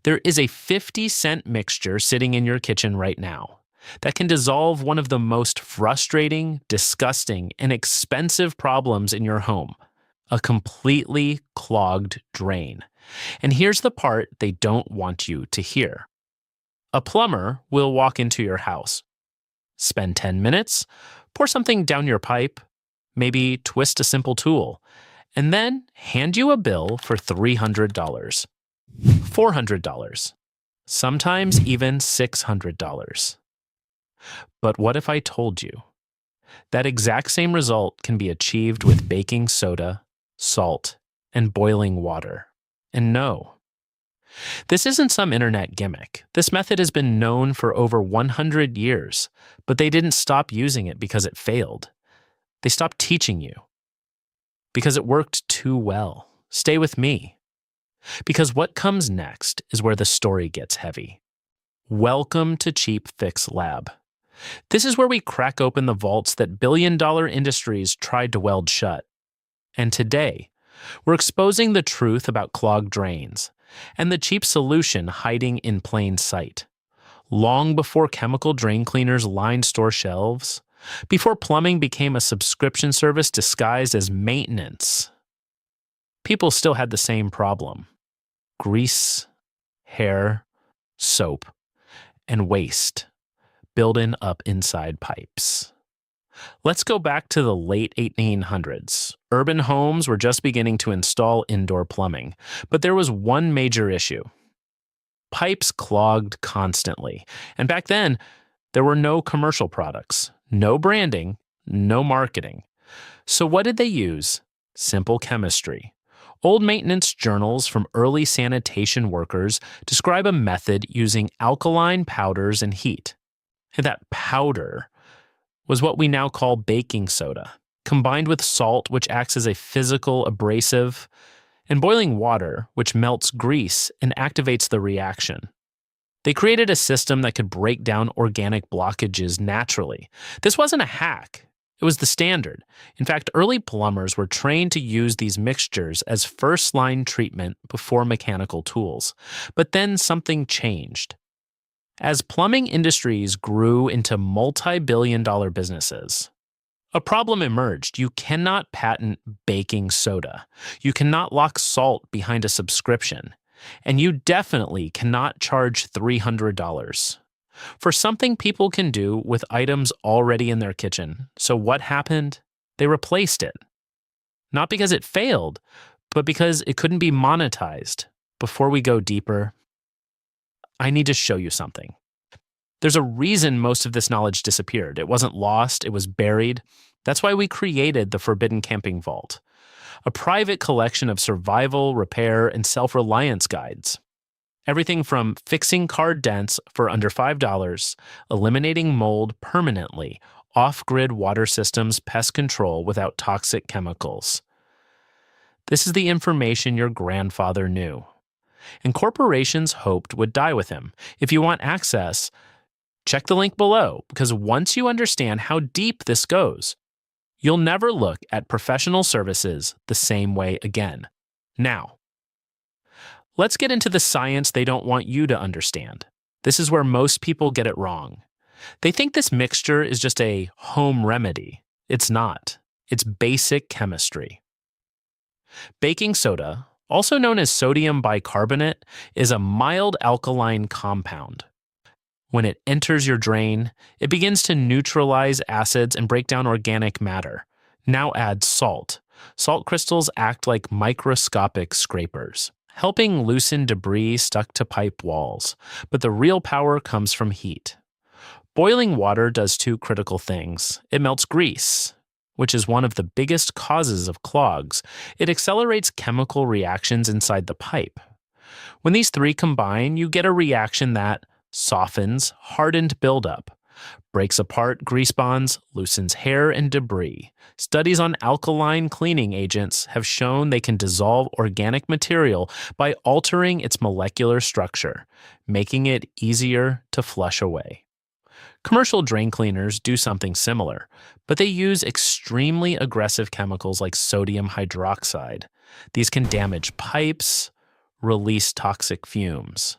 There is a 50-cent mixture sitting in your kitchen right now that can dissolve one of the most frustrating, disgusting, and expensive problems in your home: a completely clogged drain. And here's the part they don't want you to hear. A plumber will walk into your house, spend 10 minutes, pour something down your pipe, maybe twist a simple tool, and then hand you a bill for $300, $400, sometimes even $600. But what if I told you that exact same result can be achieved with baking soda, salt, and boiling water? And no, this isn't some internet gimmick. This method has been known for over 100 years, but they didn't stop using it because it failed. They stopped teaching you because it worked too well. Stay with me, because what comes next is where the story gets heavy. Welcome to Cheap Fix Lab. This is where we crack open the vaults that billion-dollar industries tried to weld shut. And today, we're exposing the truth about clogged drains and the cheap solution hiding in plain sight. Long before chemical drain cleaners lined store shelves, before plumbing became a subscription service disguised as maintenance, people still had the same problem: grease, hair, soap, and waste building up inside pipes. Let's go back to the late 1800s. Urban homes were just beginning to install indoor plumbing, but there was one major issue. Pipes clogged constantly, and back then, there were no commercial products, no branding, no marketing. So what did they use? Simple chemistry. Old maintenance journals from early sanitation workers describe a method using alkaline powders and heat. And that powder was what we now call baking soda, combined with salt, which acts as a physical abrasive, and boiling water, which melts grease and activates the reaction. They created a system that could break down organic blockages naturally. This wasn't a hack. It was the standard. In fact, early plumbers were trained to use these mixtures as first-line treatment before mechanical tools. But then something changed. As plumbing industries grew into multi-billion-dollar businesses, a problem emerged. You cannot patent baking soda. You cannot lock salt behind a subscription. And you definitely cannot charge $300 for something people can do with items already in their kitchen. So what happened? They replaced it. Not because it failed, but because it couldn't be monetized. Before we go deeper, I need to show you something. There's a reason most of this knowledge disappeared. It wasn't lost, it was buried. That's why we created the Forbidden Camping Vault, a private collection of survival, repair, and self-reliance guides. Everything from fixing car dents for under $5, eliminating mold permanently, off-grid water systems, pest control without toxic chemicals. This is the information your grandfather knew, and corporations hoped would die with him. If you want access, check the link below, because once you understand how deep this goes, you'll never look at professional services the same way again. Now, let's get into the science they don't want you to understand. This is where most people get it wrong. They think this mixture is just a home remedy. It's not. It's basic chemistry. Baking soda, also known as sodium bicarbonate, is a mild alkaline compound. When it enters your drain, it begins to neutralize acids and break down organic matter. Now add salt. Salt crystals act like microscopic scrapers, helping loosen debris stuck to pipe walls. But the real power comes from heat. Boiling water does two critical things. It melts grease, which is one of the biggest causes of clogs. It accelerates chemical reactions inside the pipe. When these three combine, you get a reaction that softens hardened buildup, breaks apart grease bonds, loosens hair and debris. Studies on alkaline cleaning agents have shown they can dissolve organic material by altering its molecular structure, making it easier to flush away. Commercial drain cleaners do something similar, but they use extremely aggressive chemicals like sodium hydroxide. These can damage pipes, release toxic fumes.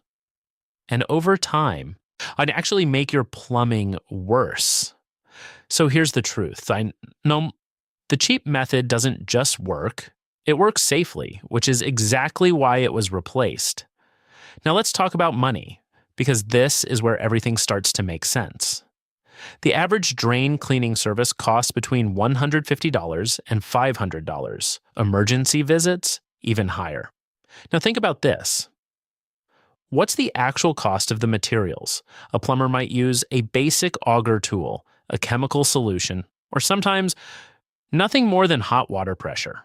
And over time, I'd actually make your plumbing worse. So here's the truth. I know the cheap method doesn't just work, it works safely, which is exactly why it was replaced. Now let's talk about money, because this is where everything starts to make sense. The average drain cleaning service costs between $150 and $500. Emergency visits, even higher. Now think about this. What's the actual cost of the materials? A plumber might use a basic auger tool, a chemical solution, or sometimes nothing more than hot water pressure.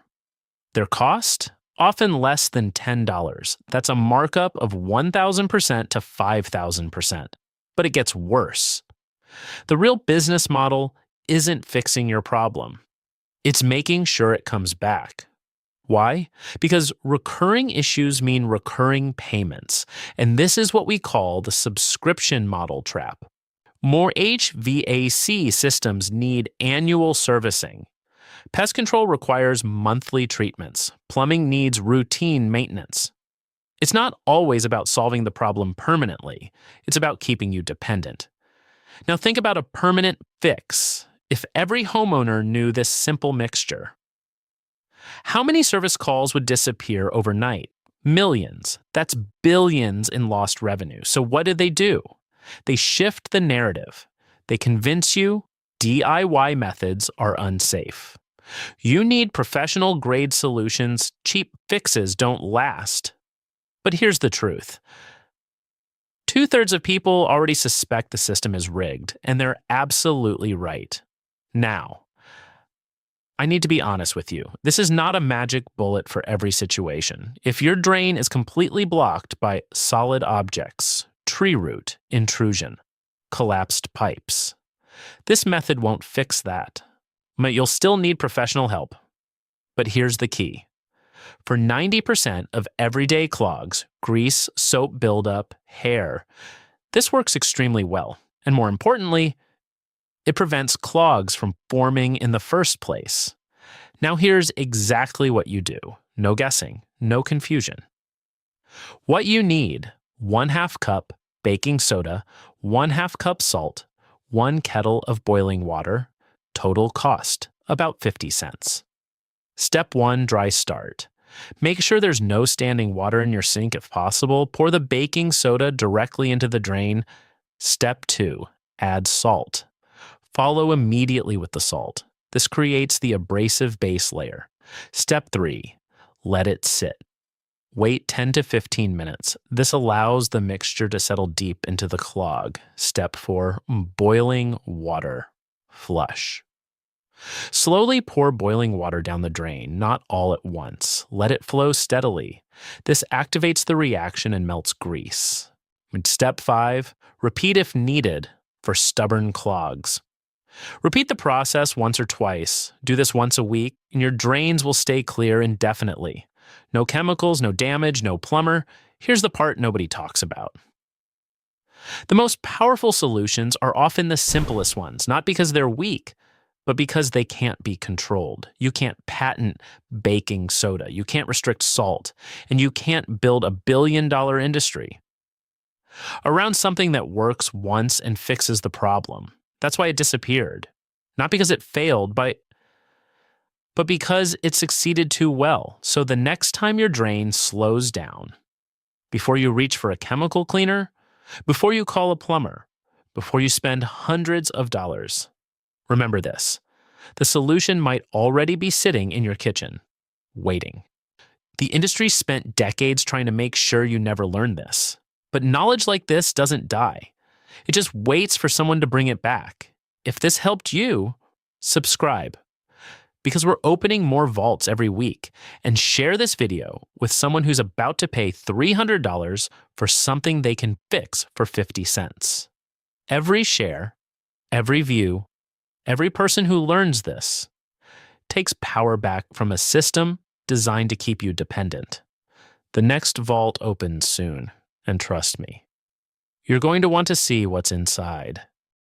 Their cost? Often less than $10. That's a markup of 1,000% to 5,000%. But it gets worse. The real business model isn't fixing your problem. It's making sure it comes back. Why? Because recurring issues mean recurring payments, and this is what we call the subscription model trap. More HVAC systems need annual servicing. Pest control requires monthly treatments. Plumbing needs routine maintenance. It's not always about solving the problem permanently. It's about keeping you dependent. Now think about a permanent fix. If every homeowner knew this simple mixture, how many service calls would disappear overnight? Millions. That's billions in lost revenue. So what do? They shift the narrative. They convince you DIY methods are unsafe. You need professional grade solutions. Cheap fixes don't last. But here's the truth. 2/3 of people already suspect the system is rigged, and they're absolutely right. Now, I need to be honest with you. This is not a magic bullet for every situation. If your drain is completely blocked by solid objects, tree root, intrusion, collapsed pipes, this method won't fix that. But you'll still need professional help. But here's the key. For 90% of everyday clogs, grease, soap buildup, hair, this works extremely well. And more importantly, it prevents clogs from forming in the first place. Now here's exactly what you do. No guessing, no confusion. What you need: 1/2 cup baking soda, 1/2 cup salt, 1 kettle of boiling water. Total cost, about 50 cents. Step 1, dry start. Make sure there's no standing water in your sink if possible. Pour the baking soda directly into the drain. Step 2, add salt. Follow immediately with the salt. This creates the abrasive base layer. Step 3, let it sit. Wait 10 to 15 minutes. This allows the mixture to settle deep into the clog. Step 4, boiling water. Flush. Slowly pour boiling water down the drain, not all at once. Let it flow steadily. This activates the reaction and melts grease. Step 5, repeat if needed for stubborn clogs. Repeat the process once or twice. Do this once a week, and your drains will stay clear indefinitely. No chemicals, no damage, no plumber. Here's the part nobody talks about. The most powerful solutions are often the simplest ones, not because they're weak, but because they can't be controlled. You can't patent baking soda, you can't restrict salt, and you can't build a billion-dollar industry around something that works once and fixes the problem. That's why it disappeared. Not because it failed, but because it succeeded too well. So the next time your drain slows down, before you reach for a chemical cleaner, before you call a plumber, before you spend hundreds of dollars, remember this: the solution might already be sitting in your kitchen, waiting. The industry spent decades trying to make sure you never learn this. But knowledge like this doesn't die. It just waits for someone to bring it back. If this helped you, subscribe, because we're opening more vaults every week. And share this video with someone who's about to pay $300 for something they can fix for 50 cents. Every share, every view, every person who learns this takes power back from a system designed to keep you dependent. The next vault opens soon, and trust me, you're going to want to see what's inside.